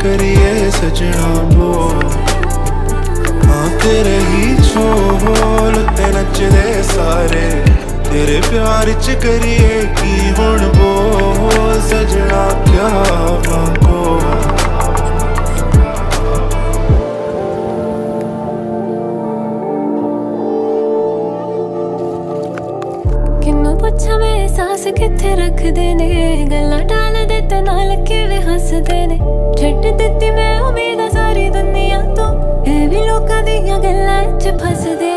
करिए सजना बोल। हाँ तेरे ही झोल ते नचदे सारे, तेरे प्यार च करिए की हुण बोल सजना क्या मांगो। किन्नू पुछा मैं एहसास किथे रखदे ने, गल्लां टाल दे ते नाल किवें हसदे ने। छड्ड दित्ती मैं उम्मीद सारी दुनिया तो, एह भी लोकां दियां गल्लां च फसदे